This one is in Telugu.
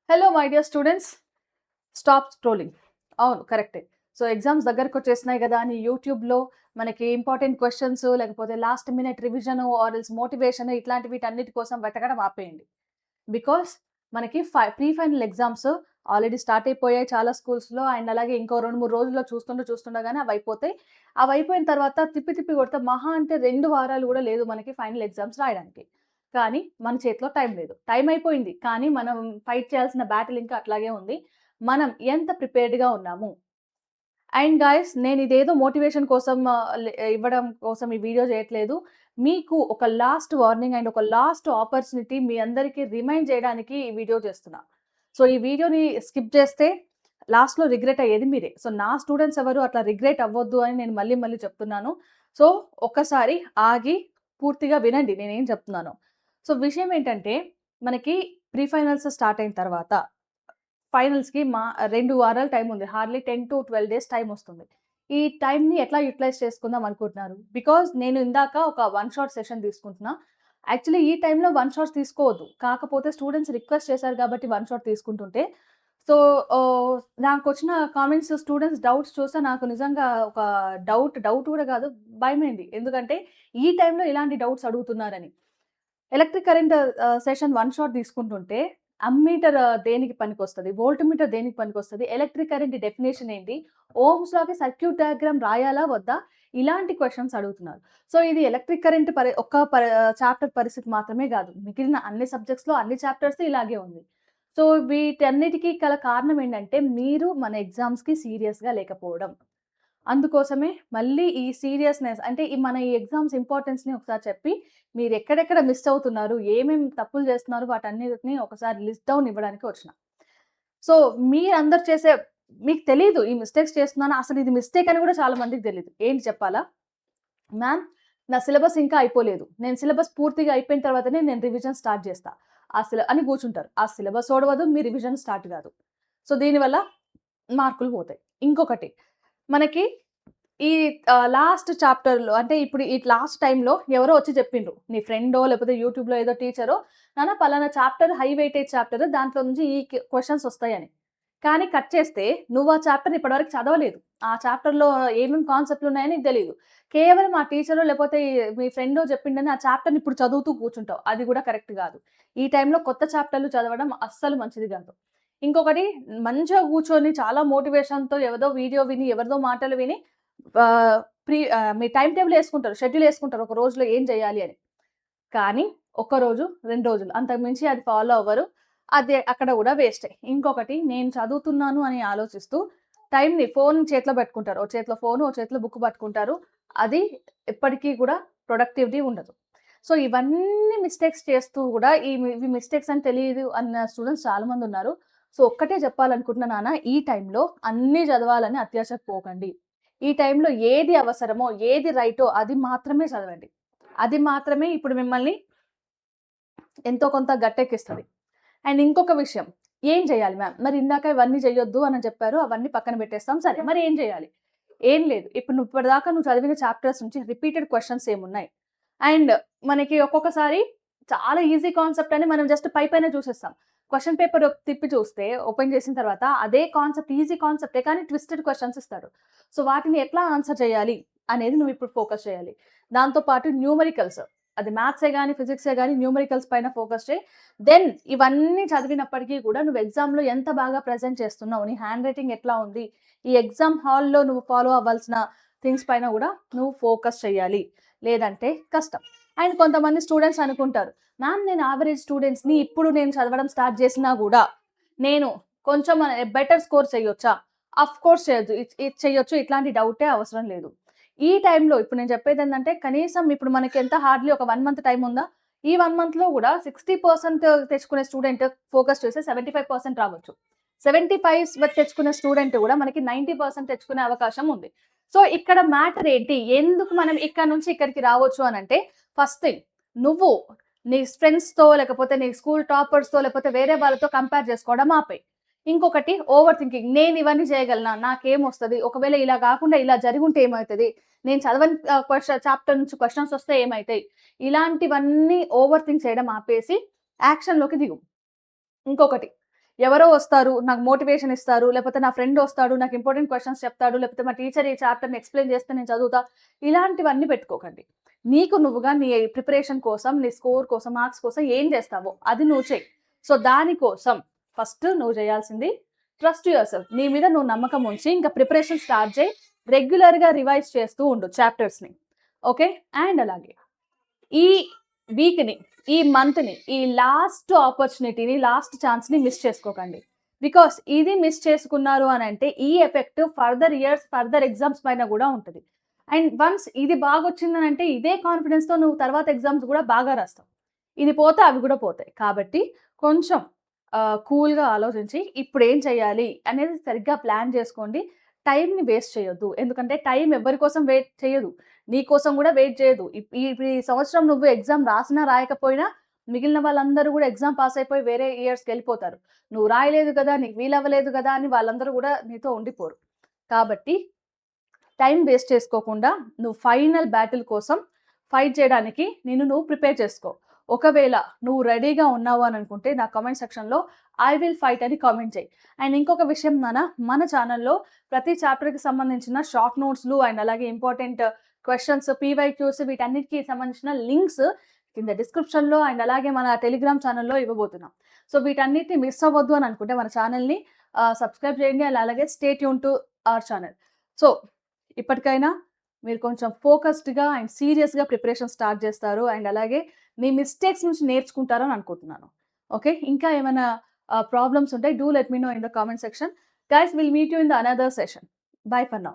Hello my dear students, stop scrolling. అవును, కరెక్టే. సో ఎగ్జామ్స్ దగ్గరకొచ్చేసినాయి గదా అని యూట్యూబ్‌లో మనకి ఇంపార్టెంట్ క్వెషన్స్ లేకపోతే last minute revision or else motivation ఇట్లాంటి వీటన్నిటి కోసం వెతకడం ఆపేయండి. బికాస్ మనకి pre final exams already start అయిపోయాయి చాలా స్కూల్స్‌లో. అండ్ అలాగే ఇంకో 2, 3 రోజుల్లో చూస్తుండగానే అవయిపోతాయి. అవయిపోయిన తర్వాత తిప్పి తిప్పి కొడితే మహా అంటే 2 వారాలు గూడా లేదు మనకి ఫైనల్ ఎగ్జామ్స్ రాయడానికి. కానీ మన చేతిలో టైం లేదు. టైం అయిపోయింది. కానీ మనం ఫైట్ చేయాల్సిన బ్యాటిల్ ఇంకా అట్లాగే ఉంది. మనం ఎంత ప్రిపేర్డ్‌గా ఉన్నాము? అండ్ గైస్, నేనిదేదో మోటివేషన్ కోసం ఇవ్వడం కోసం ఈ వీడియో చేయట్లేదు. మీకు ఒక లాస్ట్ వార్నింగ్ అండ్ ఒక లాస్ట్ ఆపర్చునిటీ మీ అందరికి రిమైండ్ చేయడానికి ఈ వీడియో చేస్తున్నా. సో, ఈ వీడియోని స్కిప్ చేస్తే లాస్ట్‌లో రిగ్రెట్ అయ్యేది మీరే. సో, నా స్టూడెంట్స్ ఎవరు అట్లా రిగ్రెట్ అవ్వొద్దు అని నేను మళ్ళీ మళ్ళీ చెప్తున్నాను. సో, ఒక్కసారి ఆగి పూర్తిగా వినండి నేనేం చెప్తున్నానో. సో, విషయం ఏంటంటే మనకి ప్రీ ఫైనల్స్ స్టార్ట్ అయిన తర్వాత ఫైనల్స్‌కి 2 వారాలు టైముంది. Hardly 10-12 days టైమొస్తుంది. ఈ టైమ్‌ని ఎట్లా యుటిలైజ్ చేసుకుందాం అనుకుంటున్నారు? బికాజ్ నేను ఇందాక ఒక వన్ షాట్ సెషన్ తీసుకుంటున్నా. యాక్చువల్లీ ఈ టైమ్‌లో వన్ షాట్స్ తీసుకోవద్దు. కాకపోతే స్టూడెంట్స్ రిక్వెస్ట్ చేశారు కాబట్టి వన్ షాట్ తీసుకుంటుంటే, సో, ఆహ్, నాకొచ్చిన కామెంట్స్ స్టూడెంట్స్ డౌట్స్ చూస్తే నాకు నిజంగా ఒక డౌట్ కూడా కాదు, భయమైంది. ఎందుకంటే ఈ టైమ్‌లో ఇలాంటి డౌట్స్ అడుగుతున్నారని. Electric current session one shot తీసుకుంటుంటే అమ్మీటర్ దేనికి పనికొస్తది? వోల్ట్‌మీటర్ దేనికి పనికొస్తది? ఎలక్ట్రిక్ కరెంట్ డెఫినిషన్ ఏంటి? ఓమ్స్ లాకి సర్క్యూట్ డయాగ్రామ్ రాయాలా? వద్దా? ఇలాంటి క్వెషన్స్ అడుగుతున్నారు. సో, ఇది ఎలక్ట్రిక్ కరెంట్ చాప్టర్ పరిస్థితి మాత్రమే గాదు. మిగిలిన అన్ని సబ్జెక్ట్స్‌లో అన్ని చాప్టర్స్ ఇలాగే ఉంది. సో, వీటన్నిటికి గల కారణం ఏంటంటే మీరు మన ఎగ్జామ్స్‌కి సీరియస్‌గా లేకపోవడం. అందుకోసమే మళ్ళీ ఈ సీరియస్‌నెస్ అంటే ఈ ఎగ్జామ్స్ ఇంపార్టెన్స్‌ని ఒకసారి చెప్పి, మీరెక్కడెక్కడ మిస్ అవుతున్నారు, ఏమేం తప్పులు చేస్తున్నారు వాటన్నిటిని ఒకసారి లిస్ట్ డౌన్ ఇవ్వడానికి వచ్చిన. సో, మీరందరూ చేసే మీకు తెలీదు ఈ మిస్టేక్స్ చేస్తున్నాను. అసలు ఇది మిస్టేక్ అని కూడా చాలా మందికి తెలీదు. ఏంటి చెప్పాలా? మ్యామ్, నా సిలబస్ ఇంకా అయిపోలేదు. నేను సిలబస్ పూర్తిగా అయిపోయిన తర్వాతనే నేను రివిజన్ స్టార్ట్ చేస్తా. అని కూర్చుంటారు. ఆ సిలబస్ ఓడవదు, మీ రివిజన్ స్టార్ట్ కాదు. సో, దీనివల్ల మార్కులు పోతాయి. ఇంకొకటి మనకి ఈ లాస్ట్ చాప్టర్‌లో అంటే ఇప్పుడు ఈ లాస్ట్ టైమ్‌లో ఎవరో వచ్చి చెప్పిండ్రు. నీ ఫ్రెండో లేకపోతే యూట్యూబ్‌లో ఏదో టీచరో, నాన్న పలానా చాప్టర్ హై వెయిటేజ్ చాప్టర్ దాంట్లో నుంచి ఈ క్వెషన్స్ వస్తాయని. కానీ కట్ చేస్తే నువ్వు ఆ చాప్టర్ ఇప్పటివరకు చదవలేదు. ఆ చాప్టర్‌లో ఏమేం కాన్సెప్ట్‌లు ఉన్నాయో నీకు తెలీదు. కేవలం ఆ టీచరో లేకపోతే మీ ఫ్రెండో చెప్పిండని ఆ చాప్టర్‌ని ఇప్పుడు చదువుతూ కూర్చుంటావు. అది కూడా కరెక్ట్ కాదు. ఈ టైమ్‌లో కొత్త చాప్టర్‌లు చదవడం అస్సలు మంచిది కాదు. ఇంకొకటి, మంచిగా కూర్చొని చాలా మోటివేషన్‌తో ఎవరిదో వీడియో విని, ఎవరిదో మాటలు విని ఆహ్, మీ టైమ్ టేబుల్ యేసుకుంటారు. షెడ్యూల్ యేసుకుంటారు. ఒక రోజులో ఏం చేయాలి అని. కానీ ఒక్కరోజు, 2 రోజులు అంతకు మించి అది ఫాలో అవ్వరు. అది అక్కడ కూడా వేస్టే. ఇంకొకటి, నేను చదువుతున్నాను అని ఆలోచిస్తూ ఫోన్ చేతిలో పెట్టుకుంటారు. ఓ చేతిలో ఫోను, ఓ చేతిలో బుక్ పట్టుకుంటారు. అది ఎప్పటికి కూడా ప్రొడక్టివిటీ ఉండదు. సో, ఇవన్నీ మిస్టేక్స్ చేస్తూ కూడా ఇవి మిస్టేక్స్ అని తెలీదు అన్న స్టూడెంట్స్ చాలా మందున్నారు. సో, ఒక్కటే చెప్పాలనుకుంటున్నా నాన్న, ఈ టైంలో అన్నీ చదవాలని అత్యాశకు పోకండి. ఈ టైంలో ఏది అవసరమో, ఏది రైటో అది మాత్రమే చదవండి. అది మాత్రమే ఇప్పుడు మిమ్మల్ని ఎంతో కొంత గట్టెక్కిస్తది. అండ్ ఇంకొక విషయం, ఏం చేయాలి మ్యామ్? మరి ఇందాక ఇవన్నీ చేయొద్దు అని చెప్పారు. అవన్నీ పక్కన పెట్టేస్తాం. సరే, మరి ఏం చేయాలి? ఏం లేదు. ఇప్పుడు ఇప్పటిదాకా నువ్వు చదివిన చాప్టర్స్ నుంచి రిపీటెడ్ క్వెషన్స్ ఏమున్నాయి? అండ్ మనకి ఒక్కొక్కసారి చాలా ఈజీ కాన్సెప్ట్ అని మనం జస్ట్ పైపైనే చూసేస్తాం. క్వెషన్ పేపర్ తిప్పి చూస్తే ఓపెన్ చేసిన తర్వాత అదే కాన్సెప్ట్, ఈజీ కాన్సెప్టే కానీ ట్విస్టెడ్ క్వెషన్స్ ఇస్తాడు. సో, వాటిని ఎట్లా ఆన్సర్ చేయాలి అనేది నువ్వు ఇప్పుడు ఫోకస్ చేయాలి. దాంతో పాటు న్యూమరికల్స్, అది మ్యాథ్సే గాని, ఫిజిక్సే గాని న్యూమరికల్స్ పైన ఫోకస్ చేయి. దెన్ ఇవన్నీ చదివినప్పటికీ కూడా నువ్వు ఎగ్జామ్‌లో ఎంత బాగా ప్రెజెంట్ చేస్తున్నావు, నీ హ్యాండ్ రైటింగ్ ఎట్లా ఉంది, ఈ ఎగ్జామ్ హాల్‌లో నువ్వు ఫాలో అవ్వాల్సిన థింగ్స్ పైన గూడా నువ్వు ఫోకస్ చేయాలి. లేదంటే కష్టం. అండ్ కొంతమంది స్టూడెంట్స్ అనుకుంటారు, మ్యామ్ నేను యావరేజ్ స్టూడెంట్స్‌ని, ఇప్పుడు నేను చదవడం స్టార్ట్ చేసినా గూడా నేను కొంచెం బెటర్ స్కోర్ చేయొచ్చా? ఆఫ్‌కోర్స్ చేయొచ్చు. ఇది చేయొచ్చు. ఇట్లాంటి డౌటే అవసరం లేదు. ఈ టైంలో ఇప్పుడు నేను చెప్పేదేంటంటే, కనీసం ఇప్పుడు మనకెంత హార్డ్‌లీ ఒక 1 మంత్ టైమ్ ఉందా? ఈ 1 మంత్‌లో గూడా 60% తెచ్చుకునే స్టూడెంట్ ఫోకస్ చేస్తే 75% రావచ్చు. 75 తెచ్చుకునే స్టూడెంట్ గూడా మనకి 90% తెచ్చుకునే అవకాశం ఉంది. సో, ఇక్కడ మ్యాటర్ ఏంటి? ఎందుకు మనం ఇక్కడ నుంచి ఇక్కడికి రావచ్చు అనంటే, ఫస్ట్ థింగ్, నువ్వు నీ ఫ్రెండ్స్‌తో లేకపోతే నీ స్కూల్ టాపర్స్‌తో లేకపోతే వేరే వాళ్ళతో కంపేర్ చేసుకోవడం ఆపేయి. ఇంకొకటి, ఓవర్ థింకింగ్. నేను ఇవన్నీ చేయగలనా? నాకేమొస్తది? ఒకవేళ ఇలా గాకుండా ఇలా జరిగుంటే ఏమైతది? నేను చదవని చాప్టర్ నుంచి క్వెషన్స్ వస్తే ఏమైతాయి? ఇలాంటివన్నీ ఓవర్ థింక్ చేయడం ఆపేసి యాక్షన్‌లోకి దిగు. ఇంకొకటి, ఎవరో వస్తారు, నాకు మోటివేషన్ ఇస్తారు, లేకపోతే నా ఫ్రెండ్ వస్తాడు, నాకు ఇంపార్టెంట్ క్వెషన్స్ చెప్తాడు, లేకపోతే మా టీచర్ ఈ చాప్టర్‌ని ఎక్స్‌ప్లెయిన్ చేస్తే నేను చదువుతా. ఇలాంటివన్నీ పెట్టుకోకండి. నీకు నువ్వుగా నీ ప్రిపరేషన్ కోసం, నీ స్కోర్ కోసం, మార్క్స్ కోసం ఏం చేస్తావో అది నువ్వు చెయి. సో, దానికోసం ఫస్ట్ నువ్వు చేయాల్సింది ట్రస్ట్ యువర్‌సెల్ఫ్. నీ మీద నువ్వు నమ్మకం ఉంచి ఇంకా ప్రిపరేషన్ స్టార్ట్ చేయి. రెగ్యులర్‌గా రివైజ్ చేస్తూ ఉండు చాప్టర్స్‌ని. ఓకే. అండ్ అలాగే ఈ వీక్‌ని, ఈ మంత్‌ని, ఈ లాస్ట్ ఆపర్చునిటీని, లాస్ట్ ఛాన్స్‌ని మిస్ చేసుకోకండి. బికాస్ ఇది మిస్ చేసుకున్నారు అనంటే ఈ effect further years, further exams పైన గూడా ఉంటది. అండ్ వన్స్ ఇది బాగొచ్చిందనంటే ఇదే కాన్ఫిడెన్స్‌తో నువ్వు తర్వాత ఎగ్జామ్స్ గూడా బాగా రాస్తావు. ఇది పోతే అవి గూడా పోతాయి. కాబట్టి కొంచెం కూల్‌గా ఆలోచించి ఇప్పుడేం చేయాలి అనేది సరిగ్గా ప్లాన్ జేసుకోండి. టైమ్‌ని వేస్ట్ చేయొద్దు. ఎందుకంటే టైమ్ ఎవ్వరి కోసం వెయిట్ చేయదు. నీ కోసం గూడా వెయిట్ చేయదు. ఇప్పుడు ఈ సంవత్సరం నువ్వు ఎగ్జామ్ రాసినా, రాయకపోయినా మిగిలిన వాళ్ళందరూ గూడా ఎగ్జామ్ పాస్ అయిపోయి వేరే ఇయర్స్‌కెళ్ళిపోతారు. నువ్వు రాయలేదు గదా! నీకు వీలవ్వలేదు గదా! అని వాళ్ళందరూ గూడా నీతో ఉండిపోరు. కాబట్టి టైమ్ వేస్ట్ చేసుకోకుండా నువ్వు ఫైనల్ బ్యాటిల్ కోసం ఫైట్ చేయడానికి నువ్వు ప్రిపేర్ చేసుకో. ఒకవేళ నువ్వు రెడీగా ఉన్నావు అని అనుకుంటే నా కామెంట్ సెక్షన్‌లో ఐ విల్ ఫైట్ అని కామెంట్ చెయి. అండ్ ఇంకొక విషయం మన ఛానెల్‌లో ప్రతి చాప్టర్‌కి సంబంధించిన షార్ట్ నోట్స్‌లు అండ్ అలాగే ఇంపార్టెంట్ క్వెషన్స్, పీవైక్యూస్ వీటన్నిటికి సంబంధించిన లింక్స్ కింద డిస్క్రిప్షన్‌లో అండ్ అలాగే మన టెలిగ్రామ్ ఛానెల్‌లో ఇవ్వబోతున్నాం. సో వీటన్నిటిని మిస్ అవ్వద్దు అని అనుకుంటే మన ఛానెల్‌ని సబ్స్క్రైబ్ చేయండి. అండ్ అలాగే stay tune to our channel. So ఇప్పటికైనా మీరు కొంచెం ఫోకస్డ్‌గా అండ్ సీరియస్‌గా ప్రిపరేషన్ స్టార్ట్ చేస్తారు. అండ్ అలాగే మీ మిస్టేక్స్ నుంచి నేర్చుకుంటారని అనుకుంటున్నాను. ఓకే. ఇంకా ఏమైనా ప్రాబ్లమ్స్ ఉంటే do let me know in the comment section. Guys will meet you in the another session. Bye for now.